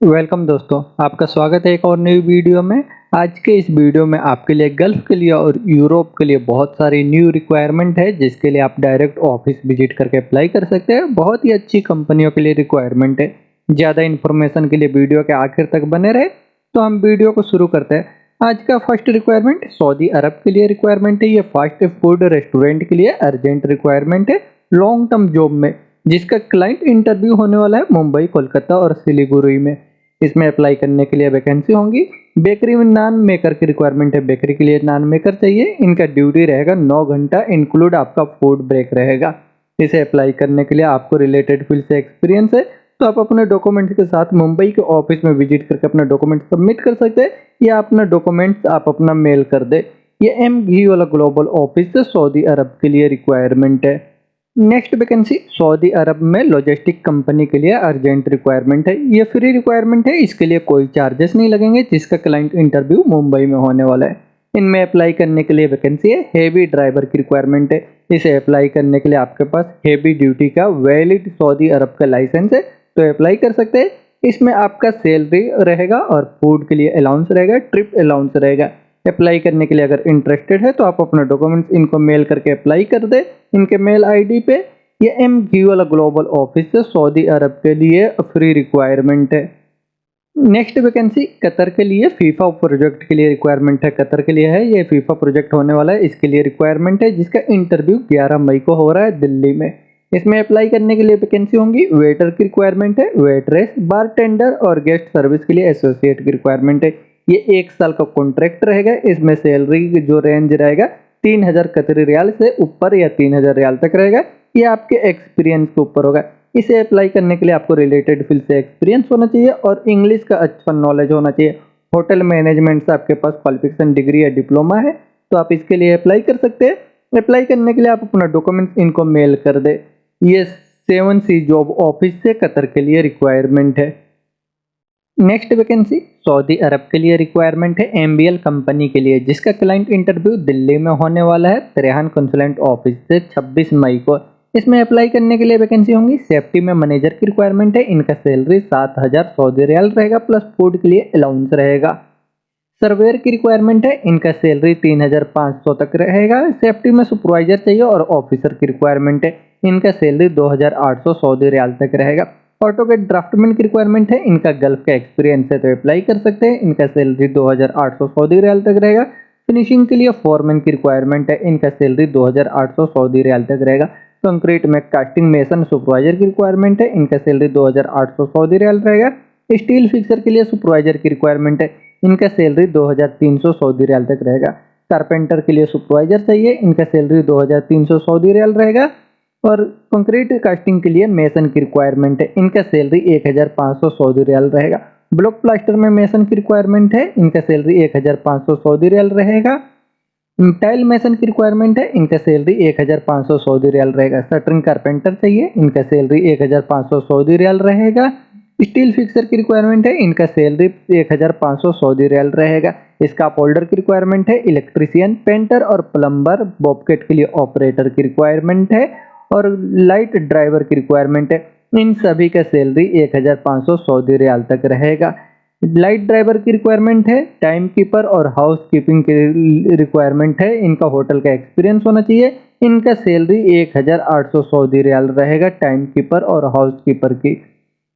Welcome दोस्तों, आपका स्वागत है एक और नई वीडियो में। आज के इस वीडियो में आपके लिए गल्फ के लिए और यूरोप के लिए बहुत सारी न्यू रिक्वायरमेंट है, जिसके लिए आप डायरेक्ट ऑफिस विजिट करके अप्लाई कर सकते हैं। बहुत ही अच्छी कंपनियों के लिए रिक्वायरमेंट है। ज़्यादा इन्फॉर्मेशन के लिए वीडियो के आखिर तक बने रहे। तो हम वीडियो को शुरू करते हैं। आज का फर्स्ट रिक्वायरमेंट सऊदी अरब के लिए रिक्वायरमेंट है। ये फास्ट फूड रेस्टोरेंट के लिए अर्जेंट रिक्वायरमेंट है, लॉन्ग टर्म जॉब में, जिसका क्लाइंट इंटरव्यू होने वाला है मुंबई, कोलकाता और सिलीगुड़ी में। इसमें अप्लाई करने के लिए वैकेंसी होंगी। बेकरी में नान मेकर की रिक्वायरमेंट है। बेकरी के लिए नान मेकर चाहिए। इनका ड्यूटी रहेगा 9 घंटा, इंक्लूड आपका फूड ब्रेक रहेगा। इसे अप्लाई करने के लिए आपको रिलेटेड फील्ड से एक्सपीरियंस है, तो आप अपने डॉक्यूमेंट्स के साथ मुंबई के ऑफिस में विजिट करके अपना डॉक्यूमेंट सबमिट कर सकते हैं, या अपना डॉक्यूमेंट्स आप अपना मेल कर दे। ये एम घी वाला ग्लोबल ऑफिस से सऊदी अरब के लिए रिक्वायरमेंट है। नेक्स्ट वैकेंसी सऊदी अरब में लॉजिस्टिक कंपनी के लिए अर्जेंट रिक्वायरमेंट है। ये फ्री रिक्वायरमेंट है, इसके लिए कोई चार्जेस नहीं लगेंगे, जिसका क्लाइंट इंटरव्यू मुंबई में होने वाला है। इनमें अप्लाई करने के लिए वैकेंसी है। हेवी ड्राइवर की रिक्वायरमेंट है। इसे अप्लाई करने के लिए आपके पास हेवी ड्यूटी का वैलिड सऊदी अरब का लाइसेंस है, तो अप्लाई कर सकते हैं। इसमें आपका सैलरी रहेगा और फूड के लिए अलाउंस रहेगा, ट्रिप अलाउंस रहेगा। अप्लाई करने के लिए अगर इंटरेस्टेड है तो आप अपना डॉक्यूमेंट्स इनको मेल करके अप्लाई कर दे। इनके मेल आईडी पे। ये एम घी वाला ग्लोबल ऑफिस से सऊदी अरब के लिए फ्री रिक्वायरमेंट है। नेक्स्ट वैकेंसी कतर के लिए फीफा प्रोजेक्ट के लिए रिक्वायरमेंट है। कतर के लिए है, ये फीफा प्रोजेक्ट होने वाला है, इसके लिए रिक्वायरमेंट है, जिसका इंटरव्यू 11 मई को हो रहा है दिल्ली में। इसमें अप्लाई करने के लिए वैकेंसी होंगी। वेटर की रिक्वायरमेंट है, वेटरेस, बारटेंडर और गेस्ट सर्विस के लिए एसोसिएट की रिक्वायरमेंट है। ये 1 साल का कॉन्ट्रैक्ट रहेगा। इसमें सैलरी जो रेंज रहेगा 3000 कतरी रियाल से ऊपर या 3000 रियाल तक रहेगा। ये आपके एक्सपीरियंस के ऊपर होगा। इसे अप्लाई करने के लिए आपको रिलेटेड फील्ड से एक्सपीरियंस होना चाहिए और इंग्लिश का अच्छा नॉलेज होना चाहिए। होटल मैनेजमेंट से आपके पास क्वालिफिकेशन डिग्री या डिप्लोमा है, तो आप इसके लिए अप्लाई कर सकते हैं। अप्लाई करने के लिए आप अपना डॉक्यूमेंट इनको मेल कर दे। ये 7C जॉब ऑफिस से कतर के लिए रिक्वायरमेंट है। नेक्स्ट वैकेंसी सऊदी अरब के लिए रिक्वायरमेंट है एमबीएल कंपनी के लिए, जिसका क्लाइंट इंटरव्यू दिल्ली में होने वाला है त्रेहान कंसुलेंट ऑफिस से 26 मई को। इसमें अप्लाई करने के लिए वैकेंसी होंगी। सेफ्टी में मैनेजर की रिक्वायरमेंट है। इनका सैलरी 7000 सऊदी रियाल रहेगा, प्लस फूड के लिए अलाउंस रहेगा। सर्वेयर की रिक्वायरमेंट है। इनका सैलरी 3500 तक रहेगा। सेफ्टी में सुपरवाइजर चाहिए और ऑफिसर की रिक्वायरमेंट है। इनका सैलरी 2800 सऊदी रियाल तक रहेगा। ऑटोकेड ड्राफ्टमैन की रिक्वायरमेंट है। इनका गल्फ का एक्सपीरियंस है, तो अप्लाई कर सकते हैं। इनका सैलरी 2800 सऊदी रियाल तक रहेगा। फिनिशिंग के लिए फोरमैन की रिक्वायरमेंट है। इनका सैलरी 2800 सऊदी रियाल तक रहेगा। कंक्रीट में कास्टिंग मेसन सुपरवाइजर की रिक्वायरमेंट है। इनका सैलरी 2800 सऊदी रियाल रहेगा। स्टील फिक्सर के लिए सुपरवाइजर की रिक्वायरमेंट है। इनका सैलरी 2300 सऊदी रियाल तक रहेगा। कारपेंटर के लिए सुपरवाइजर चाहिए। इनका सैलरी 2300 सऊदी रियाल रहेगा। और कंक्रीट कास्टिंग के लिए मेसन की रिक्वायरमेंट है। इनका सैलरी 1500 सऊदी रियाल रहेगा। ब्लॉक प्लास्टर में मेसन की रिक्वायरमेंट है। इनका सैलरी 1500 सऊदी रियाल रहेगा। टाइल मेसन की रिक्वायरमेंट है। इनका सैलरी 1500 सऊदी रियाल रहेगा। शटरिंग कारपेंटर चाहिए। इनका सैलरी 1500 सऊदी रियाल रहेगा। स्टील फिक्सर की रिक्वायरमेंट है। इनका सैलरी 1500 सऊदी रियाल रहेगा। स्काप होल्डर की रिक्वायरमेंट है। इलेक्ट्रीशियन, पेंटर और प्लम्बर, बॉबकेट के लिए ऑपरेटर की रिक्वायरमेंट है और लाइट ड्राइवर की रिक्वायरमेंट है। इन सभी का सैलरी 1500 सऊदी रियाल तक रहेगा। लाइट ड्राइवर की रिक्वायरमेंट है। टाइम कीपर और हाउस कीपिंग की रिक्वायरमेंट है। इनका होटल का एक्सपीरियंस होना चाहिए। इनका सैलरी 1800 सऊदी रियाल रहेगा, टाइम कीपर और हाउस कीपर की।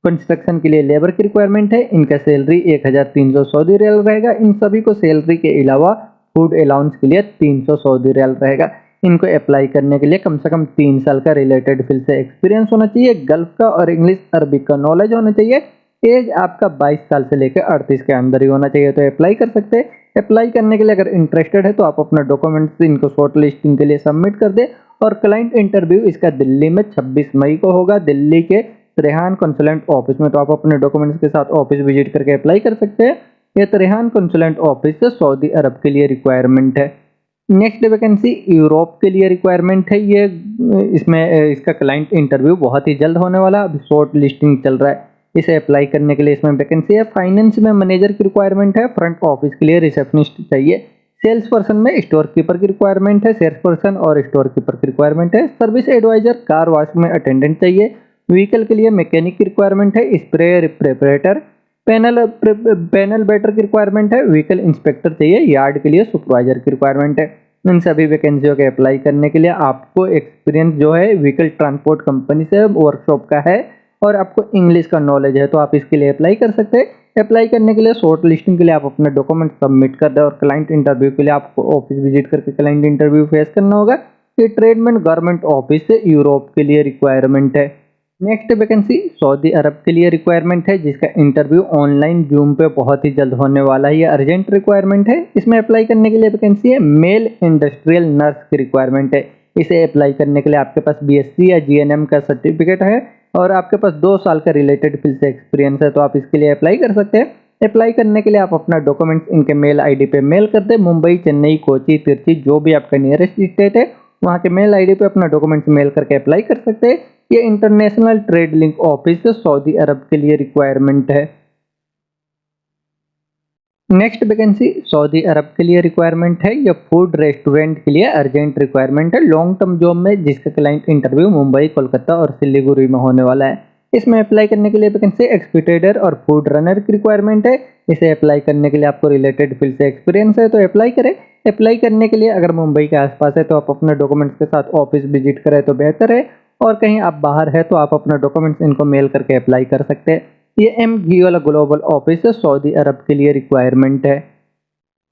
कंस्ट्रक्शन के लिए लेबर की रिक्वायरमेंट है। इनका सैलरी 1300 सऊदी रियाल रहेगा। इन सभी को सैलरी के अलावा फूड अलाउंस के लिए 300 सऊदी रियाल रहेगा। इनको अप्लाई करने के लिए कम से कम 3 साल का रिलेटेड फील्ड से एक्सपीरियंस होना चाहिए। गल्फ का और इंग्लिश अरबिक का नॉलेज होना चाहिए। एज आपका 22 साल से लेकर 38 के अंदर ही होना चाहिए, तो अप्लाई कर सकते हैं। अप्लाई करने के लिए अगर इंटरेस्टेड है तो आप अपना डॉक्यूमेंट्स इनको शॉर्ट लिस्टिंग के लिए सबमिट कर दे। और क्लाइंट इंटरव्यू इसका दिल्ली में 26 मई को होगा, दिल्ली के रेहान कंसुलेंट ऑफिस में। तो आप अपने डॉक्यूमेंट्स के साथ ऑफिस विजिट करके अप्लाई कर सकते हैं। ये रेहान कंसुलेंट ऑफिस से सऊदी अरब के लिए रिक्वायरमेंट है। नेक्स्ट वैकेंसी यूरोप के लिए रिक्वायरमेंट है। ये इसमें इसका क्लाइंट इंटरव्यू बहुत ही जल्द होने वाला है, अभी शॉर्ट लिस्टिंग चल रहा है। इसे अप्लाई करने के लिए इसमें वैकेंसी है। फाइनेंस में मैनेजर की रिक्वायरमेंट है। फ्रंट ऑफिस के लिए रिसेप्शनिस्ट चाहिए। सेल्स पर्सन में स्टोर कीपर की रिक्वायरमेंट है। सेल्स पर्सन और स्टोर कीपर की रिक्वायरमेंट है। सर्विस एडवाइजर, कार वॉश में अटेंडेंट चाहिए। व्हीकल के लिए मैकेनिक की रिक्वायरमेंट है। स्प्रे प्रेपरेटर, पैनल बेटर की रिक्वायरमेंट है, व्हीकल इंस्पेक्टर चाहिए, यार्ड के लिए सुपरवाइजर की रिक्वायरमेंट है। इन सभी वैकेंसियों के अप्लाई करने के लिए आपको एक्सपीरियंस जो है व्हीकल ट्रांसपोर्ट कंपनी से वर्कशॉप का है और आपको इंग्लिश का नॉलेज है, तो आप इसके लिए अप्लाई कर सकते हैं। अप्लाई करने के लिए शॉर्ट लिस्टिंग के लिए आप अपने डॉक्यूमेंट सबमिट कर दें और क्लाइंट इंटरव्यू के लिए आपको ऑफिस विजिट करके क्लाइंट इंटरव्यू फेस करना होगा। ये ट्रेडमैन गवर्नमेंट ऑफिस से यूरोप के लिए रिक्वायरमेंट है। नेक्स्ट वैकेंसी सऊदी अरब के लिए रिक्वायरमेंट है, जिसका इंटरव्यू ऑनलाइन जूम पे बहुत ही जल्द होने वाला है। ये अर्जेंट रिक्वायरमेंट है। इसमें अप्लाई करने के लिए वैकेंसी है मेल इंडस्ट्रियल नर्स की रिक्वायरमेंट है। इसे अप्लाई करने के लिए आपके पास बीएससी या जीएनएम का सर्टिफिकेट है और आपके पास 2 साल का रिलेटेड फील्ड से एक्सपीरियंस है, तो आप इसके लिए अप्लाई कर सकते हैं। अप्लाई करने के लिए आप अपना डॉक्यूमेंट्स इनके मेल आईडी पे मेल कर दें। मुंबई, चेन्नई, कोची, तिरुचि, जो भी आपका नियरेस्ट स्टेट है वहाँ के मेल आईडी पे अपना डॉक्यूमेंट्स मेल करके अप्लाई कर सकते हैं। ये इंटरनेशनल ट्रेड लिंक ऑफिस सऊदी अरब के लिए रिक्वायरमेंट है। नेक्स्ट वैकेंसी सऊदी अरब के लिए रिक्वायरमेंट है। ये फूड रेस्टोरेंट के लिए अर्जेंट रिक्वायरमेंट है, लॉन्ग टर्म जॉब में, जिसका क्लाइंट इंटरव्यू मुंबई, कोलकाता और सिलीगुड़ी में होने वाला है। इसमें अप्लाई करने के लिए वैकेंसी एक्सपीडिटर और फूड रनर की रिक्वायरमेंट है। इसे अप्लाई करने के लिए आपको रिलेटेड फील्ड से एक्सपीरियंस है, तो अप्लाई करें। अप्लाई करने के लिए अगर मुंबई के आसपास है तो आप अपने डॉक्यूमेंट्स के साथ ऑफिस विजिट करें तो बेहतर है, और कहीं आप बाहर है तो आप अपना डॉक्यूमेंट्स इनको मेल करके अप्लाई कर सकते हैं। ये एमजी वाला ग्लोबल ऑफिस है, सऊदी अरब के लिए रिक्वायरमेंट है।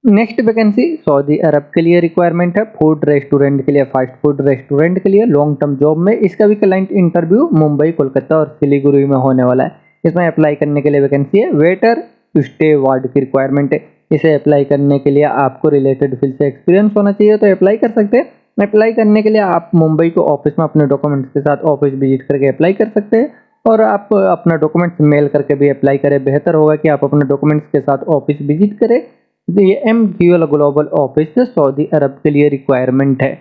नेक्स्ट वैकेंसी सऊदी अरब के लिए रिक्वायरमेंट है फूड रेस्टोरेंट के लिए, फास्ट फूड रेस्टोरेंट के लिए लॉन्ग टर्म जॉब में। इसका भी क्लाइंट इंटरव्यू मुंबई, कोलकाता और सिलीगुड़ी में होने वाला है। इसमें अप्लाई करने के लिए वैकेंसी है वेटर स्टे वार्ड की रिक्वायरमेंट है। इसे अप्लाई करने के लिए आपको रिलेटेड फील्ड से एक्सपीरियंस होना चाहिए, तो अप्लाई कर सकते हैं। अप्लाई करने के लिए आप मुंबई को ऑफिस में अपने डॉक्यूमेंट्स के साथ ऑफिस विजिट करके अप्लाई कर सकते हैं, और आप अपना डॉक्यूमेंट्स मेल करके भी अप्लाई करें। बेहतर होगा कि आप अपने डॉक्यूमेंट्स के साथ ऑफिस विजिट करें। ये एमजीओ ग्लोबल ऑफिस से सऊदी अरब के लिए रिक्वायरमेंट है।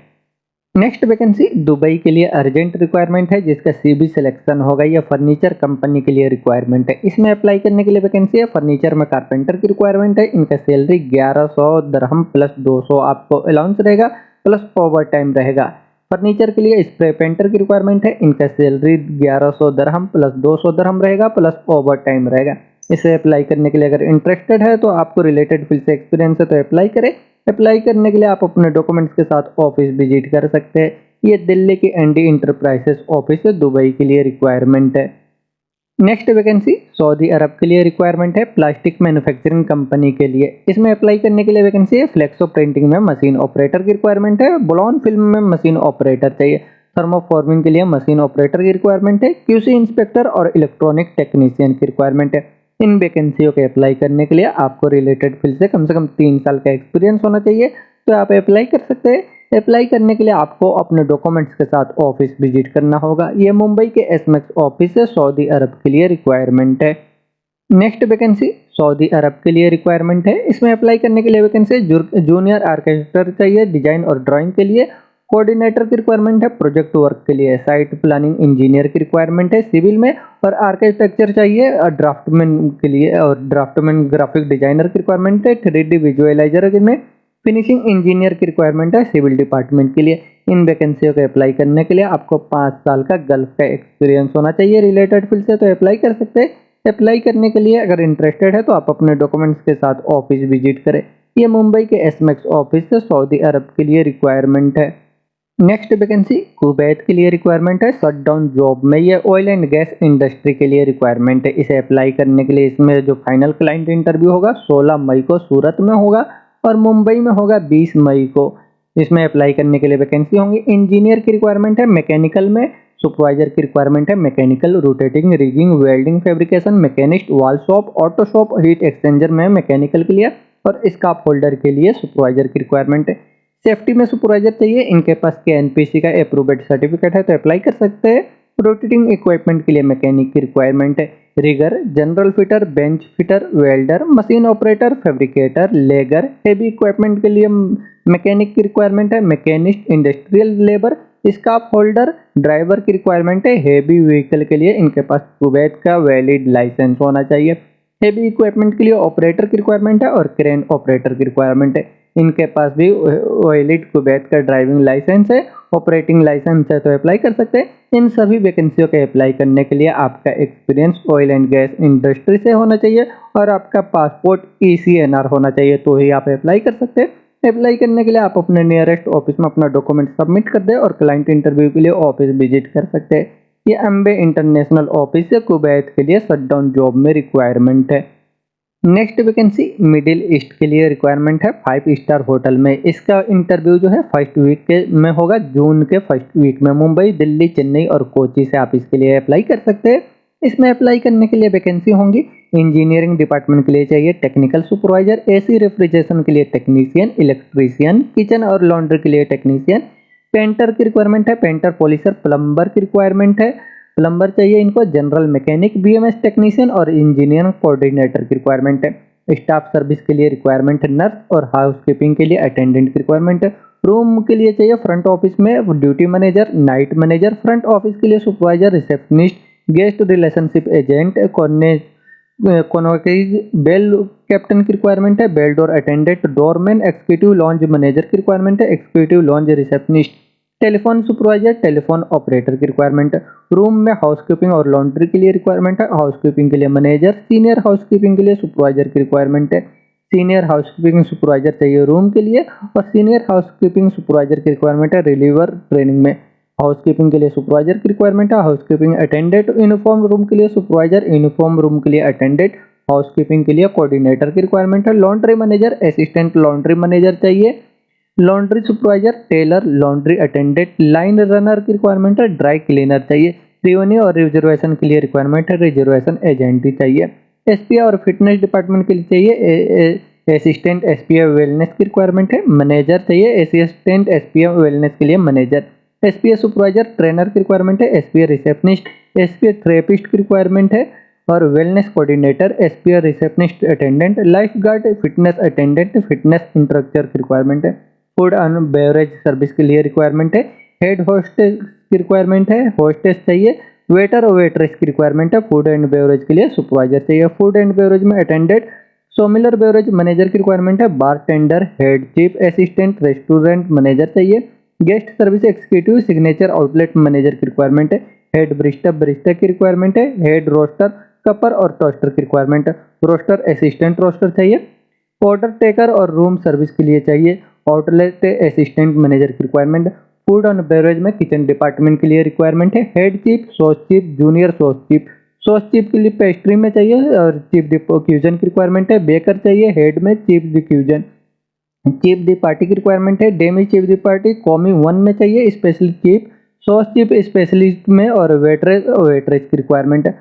नेक्स्ट वैकेंसी दुबई के लिए अर्जेंट रिक्वायरमेंट है, जिसका सीबी सिलेक्शन होगा। यह फर्नीचर कंपनी के लिए रिक्वायरमेंट है। इसमें अप्लाई करने के लिए वैकेंसी है फर्नीचर में कारपेंटर की रिक्वायरमेंट है। इनका सैलरी 1100 दरहम प्लस 200 आपको अलाउंस रहेगा, प्लस ओवर टाइम रहेगा। फर्नीचर के लिए स्प्रे पेंटर की रिक्वायरमेंट है। इनका सैलरी 1100 दरहम प्लस 200 दरहम रहेगा, प्लस ओवर टाइम रहेगा। इसे अप्लाई करने के लिए अगर इंटरेस्टेड है तो आपको रिलेटेड फील्ड से एक्सपीरियंस है, तो अप्लाई करें। अप्लाई करने के लिए आप अपने डॉक्यूमेंट्स के साथ ऑफिस विजिट कर सकते हैं। ये दिल्ली की एनडी इंटरप्राइजेस ऑफिस है, दुबई के लिए रिक्वायरमेंट है। नेक्स्ट वैकेंसी सऊदी अरब के लिए रिक्वायरमेंट है प्लास्टिक मैन्युफैक्चरिंग कंपनी के लिए। इसमें अप्लाई करने के लिए वैकेंसी है फ्लेक्सो प्रिंटिंग में मशीन ऑपरेटर की रिक्वायरमेंट है। बुलोन फिल्म में मशीन ऑपरेटर चाहिए। थर्मोफॉर्मिंग के लिए मशीन ऑपरेटर की रिक्वायरमेंट है। क्यूसी इंस्पेक्टर और इलेक्ट्रॉनिक टेक्नीशियन की रिक्वायरमेंट है। इन वैकेंसियों के अप्लाई करने के लिए आपको रिलेटेड फील्ड से कम 3 साल का एक्सपीरियंस होना चाहिए, तो आप अप्लाई कर सकते हैं। अप्लाई करने के लिए आपको अपने डॉक्यूमेंट्स के साथ ऑफिस विजिट करना होगा। ये मुंबई के एसमेक्स ऑफिस से सऊदी अरब के लिए रिक्वायरमेंट है। नेक्स्ट वैकेंसी सऊदी अरब के लिए रिक्वायरमेंट है। इसमें अप्लाई करने के लिए वैकेंसी जूनियर आर्किटेक्चर चाहिए डिजाइन और ड्राइंग के लिए। कोऑर्डिनेटर की रिक्वायरमेंट है प्रोजेक्ट वर्क के लिए। साइट प्लानिंग इंजीनियर की रिक्वायरमेंट है सिविल में, और आर्किटेक्चर चाहिए ड्राफ्टमैन के लिए, और ड्राफ्टमैन ग्राफिक डिजाइनर की रिक्वायरमेंट है। 3D विजुअलाइजर में फिनिशिंग इंजीनियर की रिक्वायरमेंट है सिविल डिपार्टमेंट के लिए। इन वैकेंसियों को अप्लाई करने के लिए आपको 5 साल का गल्फ का एक्सपीरियंस होना चाहिए रिलेटेड फील्ड से, तो अप्लाई कर सकते हैं। अप्लाई करने के लिए अगर इंटरेस्टेड है तो आप अपने डॉक्यूमेंट्स के साथ ऑफिस विजिट करें। ये मुंबई के एसमेक्स ऑफिस से सऊदी अरब के लिए रिक्वायरमेंट है। नेक्स्ट वैकेंसी कुवैत के लिए रिक्वायरमेंट है शटडाउन जॉब में। ये ऑयल एंड गैस इंडस्ट्री के लिए रिक्वायरमेंट है। इसे अप्लाई करने के लिए इसमें जो फाइनल क्लाइंट इंटरव्यू होगा 16 मई को सूरत में होगा, और मुंबई में होगा 20 मई को। इसमें अप्लाई करने के लिए वैकेंसी होंगी। इंजीनियर की रिक्वायरमेंट है मैकेनिकल में। सुपरवाइजर की रिक्वायरमेंट है mechanical, rotating, rigging, welding, fabrication, machinist, wall shop, auto shop, heat exchanger में मैकेनिकल के लिए, और स्काफ होल्डर के लिए सुपरवाइजर की रिक्वायरमेंट है। सेफ्टी में सुपरवाइजर चाहिए। इनके पास KNPC का अप्रूव्ड सर्टिफिकेट है, तो अप्लाई कर सकते हैं। रोटेटिंग इक्विपमेंट के लिए मैकेनिक की रिक्वायरमेंट है। Rigger, general fitter, bench fitter, welder, machine operator, fabricator, लेगर। हेवी इक्विपमेंट के लिए मैकेनिक की रिक्वायरमेंट है। Machinist, industrial labour, scaffolder, driver की रिक्वायरमेंट है। हेवी व्हीकल के लिए इनके पास कुवैत का वैलिड लाइसेंस होना चाहिए। हेवी इक्विपमेंट के लिए ऑपरेटर की रिक्वायरमेंट है, और क्रेन ऑपरेटर की रिक्वायरमेंट है। इनके पास भी वैलिड कुवैत का ड्राइविंग लाइसेंस है, ऑपरेटिंग लाइसेंस है, तो अप्लाई कर सकते हैं। इन सभी वैकेंसियों के अप्लाई करने के लिए आपका experience oil and gas industry से होना चाहिए और आपका पासपोर्ट ECNR होना चाहिए, तो ही आप अप्लाई कर सकते हैं। अप्लाई करने के लिए आप अपने नियरेस्ट ऑफिस में अपना डॉक्यूमेंट सबमिट कर दें और क्लाइंट इंटरव्यू के लिए ऑफिस विजिट कर सकते हैं। ये एम्बे इंटरनेशनल ऑफिस है, कुवैत के लिए शटडाउन जॉब में रिक्वायरमेंट है। नेक्स्ट वैकेंसी मिडिल ईस्ट के लिए रिक्वायरमेंट है 5 स्टार होटल में। इसका इंटरव्यू जो है फर्स्ट वीक के में होगा, जून के फर्स्ट वीक में। मुंबई, दिल्ली, चेन्नई और कोची से आप इसके लिए अप्लाई कर सकते हैं। इसमें अप्लाई करने के लिए वैकेंसी होंगी इंजीनियरिंग डिपार्टमेंट के लिए चाहिए टेक्निकल सुपरवाइजर, AC रेफ्रिजरेशन के लिए टेक्नीशियन, इलेक्ट्रीशियन, किचन और लॉन्ड्री के लिए टेक्नीशियन, पेंटर की रिक्वायरमेंट है, पेंटर, पॉलिशर, प्लम्बर की रिक्वायरमेंट है, प्लम्बर चाहिए इनको, जनरल मैकेनिक, BMS टेक्नीशियन और इंजीनियरिंग कोऑर्डिनेटर की रिक्वायरमेंट है। स्टाफ सर्विस के लिए रिक्वायरमेंट है नर्स और हाउसकीपिंग के लिए अटेंडेंट की रिक्वायरमेंट है। रूम के लिए चाहिए फ्रंट ऑफिस में duty manager, night manager, front office के लिए supervisor, receptionist, guest relationship agent, concierge, bell captain की रिक्वायरमेंट है, bell door attendant, doorman, executive lounge manager की रिक्वायरमेंट है, executive lounge receptionist, telephone supervisor, telephone operator की requirement है। Room में housekeeping और लॉन्ड्री के लिए रिक्वायरमेंट है, हाउसकीपिंग के लिए मैनेजर, सीनियर हाउसकीपिंग के लिए सुपरवाइजर की रिक्वायरमेंट है। सीनियर हाउसकीपिंग सुपरवाइजर चाहिए रूम के लिए और सीनियर हाउसकीपिंग सुपरवाइजर की रिक्वायरमेंट है रिलीवर ट्रेनिंग में। हाउसकीपिंग के लिए सुपरवाइजर की रिक्वायरमेंट है, हाउसकीपिंग अटेंडेंट, यूनिफॉर्म रूम के लिए सुपरवाइजर, यूनिफॉर्म रूम के लिए अटेंडेंट, हाउसकीपिंग के लिए कोऑर्डिनेटर की रिक्वायरमेंट है। Laundry manager, assistant laundry manager चाहिए, laundry supervisor, tailor, laundry attendant, line runner की रिक्वायरमेंट है, ड्राई क्लीनर चाहिए। रेवेन्यू और रिजर्वेशन के लिए रिक्वायरमेंट है, रिजर्वेशन एजेंट चाहिए। SPA और फिटनेस डिपार्टमेंट के लिए चाहिए असिस्टेंट SPA वेलनेस की रिक्वायरमेंट है, मैनेजर चाहिए असिस्टेंट SPA वेलनेस के लिए मैनेजर। SPA सुपरवाइजर, ट्रेनर की रिक्वायरमेंट है, SPA रिसेप्शनिस्ट, SPA थेरेपिस्ट की रिक्वायरमेंट है और wellness coordinator, SPA receptionist attendant, lifeguard, fitness attendant, fitness instructor की रिक्वायरमेंट है। फूड एंड बेवरेज सर्विस के लिए रिक्वायरमेंट है, हेड होस्टेस की रिक्वायरमेंट है, होस्टेस चाहिए, वेटर और वेटरेस की रिक्वायरमेंट है। फूड एंड बेवरेज के लिए सुपरवाइजर चाहिए, फूड एंड बेवरेज में अटेंडेंट, सोमिलर बेवरेज मैनेजर की रिक्वायरमेंट है, bartender, head chief assistant, restaurant manager चाहिए, guest service executive, signature outlet manager की रिक्वायरमेंट है, हेड बरिस्टा की रिक्वायरमेंट है, हेड रोस्टर, कपर और टोस्टर की रिक्वायरमेंट है, रोस्टर असिस्टेंट रोस्टर चाहिए, ऑर्डर टेकर और रूम सर्विस के लिए चाहिए, आउटलेट असिस्टेंट मैनेजर की रिक्वायरमेंट है। फूड एंड बेवरेज में किचन डिपार्टमेंट के लिए रिक्वायरमेंट है, head chief, sauce chief, junior sauce chief के लिए पेस्ट्री में चाहिए और चीफ दी क्यूजन की रिक्वायरमेंट है, बेकर चाहिए, हेड में चीफ दी क्यूजन, चीफ दी पार्टी की रिक्वायरमेंट है, डेमी चीफ दी पार्टी कॉमी 1 में चाहिए, special chief, sauce chief specialist में और वेटरेस की रिक्वायरमेंट है।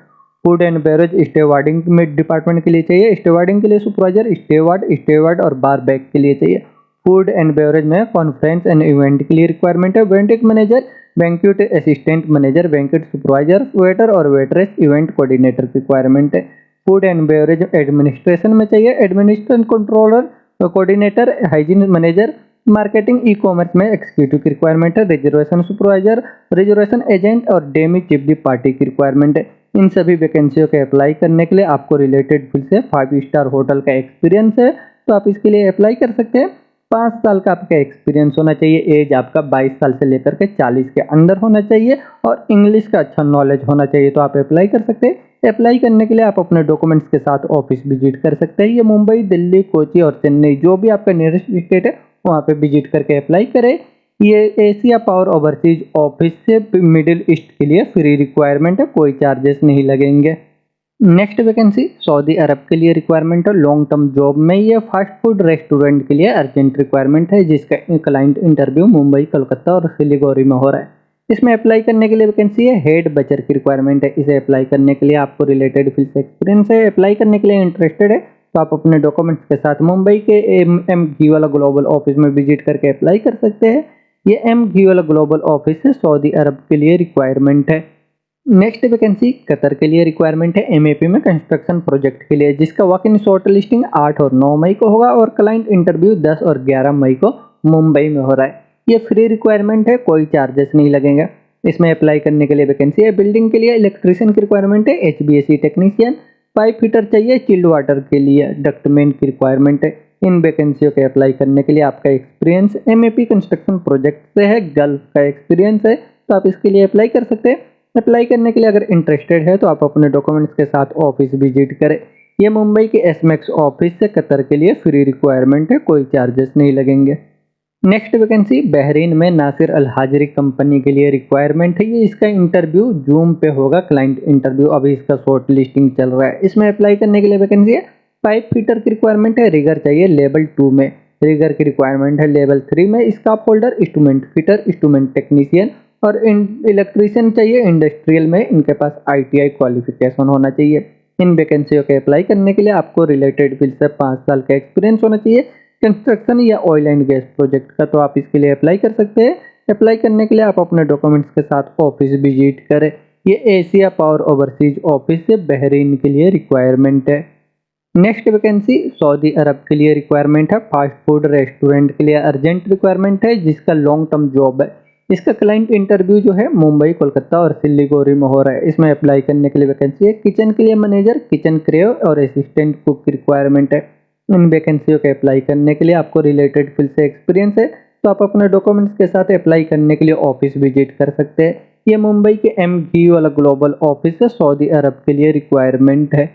फूड एंड बेवरेज स्टेवार्डिंग में डिपार्टमेंट के लिए चाहिए, स्टेवार्डिंग के लिए सुपरवाइजर, स्टेवार्ड और बार बैग के लिए चाहिए। फूड एंड बेवरेज में कॉन्फ्रेंस एंड इवेंट के लिए रिक्वायरमेंट है, banquet manager, banquet assistant manager, banquet supervisor, waiter और वेटरेस, इवेंट कोऑर्डिनेटर की रिक्वायरमेंट है। फूड एंड बेवरेज एडमिनिस्ट्रेशन में चाहिए, administration controller, coordinator, hygiene manager, marketing e commerce में एक्जीक्यूटिव की रिक्वायरमेंट है, रिजर्वेशन सुपरवाइजर, रिजर्वेशन एजेंट और डेमी चीफ दी party की रिक्वायरमेंट है। इन सभी वैकेंसियों के अप्लाई करने के लिए आपको रिलेटेड फील्ड से 5 स्टार होटल का एक्सपीरियंस है, तो आप इसके लिए अप्लाई कर सकते हैं। 5 साल का आपका एक्सपीरियंस होना चाहिए, एज आपका 22 साल से लेकर के 40 के अंदर होना चाहिए और इंग्लिश का अच्छा नॉलेज होना चाहिए, तो आप अप्लाई कर सकते हैं। अप्लाई करने के लिए आप अपने डॉक्यूमेंट्स के साथ ऑफिस विजिट कर सकते हैं। ये मुंबई, दिल्ली, कोची और चेन्नई जो भी आपका नियरेस्ट स्टेट है वहाँ पे विजिट करके अप्लाई करें। ये एशिया पावर ओवरसीज ऑफिस से मिडिल ईस्ट के लिए फ्री रिक्वायरमेंट है, कोई चार्जेस नहीं लगेंगे। नेक्स्ट वैकेंसी सऊदी अरब के लिए रिक्वायरमेंट है लॉन्ग टर्म जॉब में। ये फास्ट फूड रेस्टोरेंट के लिए अर्जेंट रिक्वायरमेंट है, जिसका क्लाइंट इंटरव्यू मुंबई, कोलकाता और सिलीगुड़ी में हो रहा है। इसमें अप्लाई करने के लिए वैकेंसी है हेड बचर की रिक्वायरमेंट है। इसे अप्लाई करने के लिए आपको रिलेटेड फील्ड से एक्सपीरियंस है, अप्लाई करने के लिए इंटरेस्टेड है तो आप अपने डॉक्यूमेंट्स के साथ मुंबई के एम घी वाला ग्लोबल ऑफिस में विजिट करके अप्लाई कर सकते हैं। ये एम घी वाला ग्लोबल ऑफिस है, सऊदी अरब के लिए रिक्वायरमेंट है। नेक्स्ट वैकेंसी कतर के लिए रिक्वायरमेंट है एमएपी में कंस्ट्रक्शन प्रोजेक्ट के लिए, जिसका वॉक इन शॉर्ट लिस्टिंग 8 और 9 मई को होगा और क्लाइंट इंटरव्यू 10 और 11 मई को मुंबई में हो रहा है। ये फ्री रिक्वायरमेंट है, कोई चार्जेस नहीं लगेंगे। इसमें अप्लाई करने के लिए वैकेंसी है बिल्डिंग के लिए इलेक्ट्रीशियन की रिक्वायरमेंट है, HVAC टेक्नीशियन, पाइप फिटर चाहिए, चिल्ड वाटर के लिए डक्टमैन की रिक्वायरमेंट है, इन वैकेंसियों के अप्लाई करने के लिए आपका एक्सपीरियंस एमएपी कंस्ट्रक्शन प्रोजेक्ट से है, गल्फ का एक्सपीरियंस है, तो आप इसके लिए अप्लाई कर सकते हैं। अप्लाई करने के लिए अगर इंटरेस्टेड है तो आप अपने डॉक्यूमेंट्स के साथ ऑफिस विजिट करें। ये मुंबई के एसमैक्स ऑफिस से कतर के लिए फ्री रिक्वायरमेंट है, कोई चार्जेस नहीं लगेंगे। नेक्स्ट वैकेंसी बहरीन में नासिर अल हाजरी कंपनी के लिए रिक्वायरमेंट है। ये इसका इंटरव्यू जूम पे होगा, क्लाइंट इंटरव्यू, अभी इसका शॉर्ट लिस्टिंग चल रहा है। इसमें अप्लाई करने के लिए वैकेंसी है, पाइप फिटर की रिक्वायरमेंट है, रिगर चाहिए लेवल 2 में, रिगर की रिक्वायरमेंट है लेवल 3 में, scarf holder, instrument fitter, instrument technician और इलेक्ट्रीशियन चाहिए। इंडस्ट्रियल में इनके पास ITI क्वालिफिकेशन होना चाहिए। इन वैकेंसियों के अप्लाई करने के लिए आपको रिलेटेड फील्ड से 5 साल का एक्सपीरियंस होना चाहिए, कंस्ट्रक्शन या ऑयल एंड गैस प्रोजेक्ट का, तो आप इसके लिए अप्लाई कर सकते हैं। अप्लाई करने के लिए आप अपने डॉक्यूमेंट्स के साथ ऑफिस विजिट करें। ये एशिया पावर ओवरसीज ऑफिस से बहरीन के लिए रिक्वायरमेंट है। नेक्स्ट वैकेंसी सऊदी अरब के लिए रिक्वायरमेंट है, फास्ट फूड रेस्टोरेंट के लिए अर्जेंट रिक्वायरमेंट है, जिसका लॉन्ग टर्म जॉब है। इसका क्लाइंट इंटरव्यू जो है मुंबई, कोलकाता और सिलीगुड़ी में हो रहा है। इसमें अप्लाई करने के लिए वैकेंसी है, किचन के लिए मैनेजर, किचन क्रेव और असिस्टेंट कुक की रिक्वायरमेंट है। इन वैकेंसियों के अप्लाई करने के लिए आपको रिलेटेड फील्ड से एक्सपीरियंस है, तो आप अपने डॉक्यूमेंट्स के साथ अप्लाई करने के लिए ऑफिस विजिट कर सकते हैं। ये मुंबई के MG वाला ग्लोबल ऑफिस है, सऊदी अरब के लिए रिक्वायरमेंट है।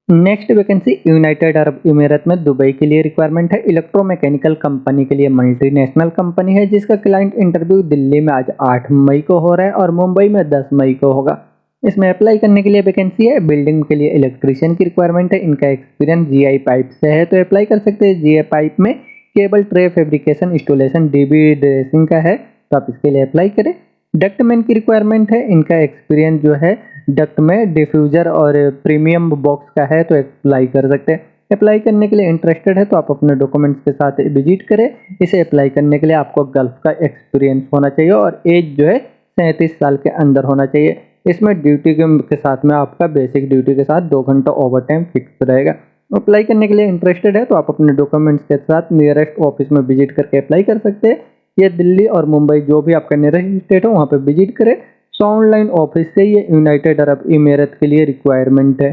नेक्स्ट वैकेंसी यूनाइटेड अरब इमीरत में दुबई के लिए रिक्वायरमेंट है, इलेक्ट्रोमैकेनिकल कंपनी के लिए, मल्टीनेशनल कंपनी है, जिसका क्लाइंट इंटरव्यू दिल्ली में आज 8 मई को हो रहा है और मुंबई में 10 मई को होगा। इसमें अप्लाई करने के लिए वैकेंसी है, बिल्डिंग के लिए इलेक्ट्रीशियन की रिक्वायरमेंट है, इनका एक्सपीरियंस GI पाइप से है, तो अप्लाई कर सकते हैं। GI पाइप में cable tray fabrication, installation, DB dressing का है, तो आप इसके लिए अप्लाई करें। डक्टमैन की रिक्वायरमेंट है, इनका एक्सपीरियंस जो है डक्ट में डिफ्यूजर और प्रीमियम बॉक्स का है, तो अप्लाई कर सकते हैं। अप्लाई करने के लिए इंटरेस्टेड है तो आप अपने डॉक्यूमेंट्स के साथ विजिट करें। इसे अप्लाई करने के लिए आपको गल्फ का एक्सपीरियंस होना चाहिए और एज जो है 37 साल के अंदर होना चाहिए। इसमें ड्यूटी के साथ में आपका बेसिक ड्यूटी के साथ 2 घंटा ओवर टाइम फिक्स रहेगा। अप्लाई करने के लिए इंटरेस्टेड है तो आप अपने डॉक्यूमेंट्स के साथ नियरेस्ट ऑफिस में विजिट करके अप्लाई कर सकते हैं। ये दिल्ली और मुंबई जो भी आपका नियरेस्ट स्टेट हो वहाँ पे विजिट करें। ऑनलाइन ऑफिस से ये यूनाइटेड अरब इमीरत के लिए रिक्वायरमेंट है।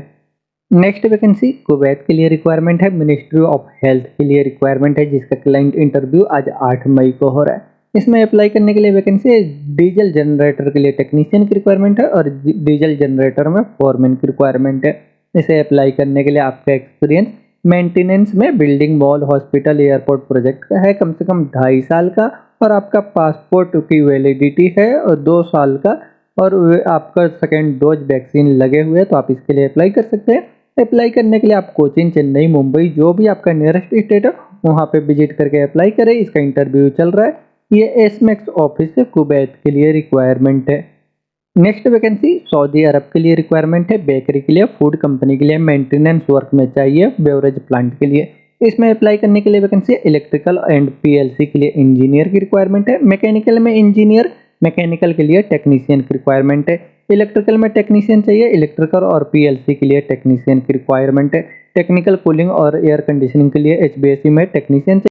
नेक्स्ट वैकेंसी कुवैत के लिए रिक्वायरमेंट है, मिनिस्ट्री ऑफ हेल्थ के लिए रिक्वायरमेंट है, जिसका क्लाइंट इंटरव्यू आज 8 मई को हो रहा है। इसमें अप्लाई करने के लिए वैकेंसी है, डीजल जनरेटर के लिए टेक्नीशियन की रिक्वायरमेंट है और डीजल जनरेटर में फोरमैन की रिक्वायरमेंट है। इसे अप्लाई करने के लिए आपका एक्सपीरियंस मेंटेनेंस में, building, mall, hospital, airport project का है, कम से कम 2.5 साल का, और आपका पासपोर्ट की वैलिडिटी है और 2 साल का, और आपका सेकेंड डोज वैक्सीन लगे हुए हैं, तो आप इसके लिए अप्लाई कर सकते हैं। अप्लाई करने के लिए आप कोचिन, चेन्नई, मुंबई जो भी आपका नियरेस्ट स्टेट है वहाँ पे विजिट करके अप्लाई करें। इसका इंटरव्यू चल रहा है। ये एसमैक्स ऑफिस से कुवैत के लिए रिक्वायरमेंट है। नेक्स्ट वैकेंसी सऊदी अरब के लिए रिक्वायरमेंट है, बेकरी के लिए, फूड कंपनी के लिए, मेंटेनेंस वर्क में चाहिए, बेवरेज प्लांट के लिए। इसमें अप्लाई करने के लिए वैकेंसी है, इलेक्ट्रिकल एंड PLC के लिए इंजीनियर की रिक्वायरमेंट है, मैकेनिकल में इंजीनियर, मैकेनिकल के लिए टेक्नीशियन की रिक्वायरमेंट है, इलेक्ट्रिकल में टेक्नीशियन चाहिए, इलेक्ट्रिकल और PLC के लिए टेक्नीशियन की रिक्वायरमेंट है, टेक्निकल कूलिंग और एयर कंडीशनिंग के लिए HVAC में टेक्नीशियन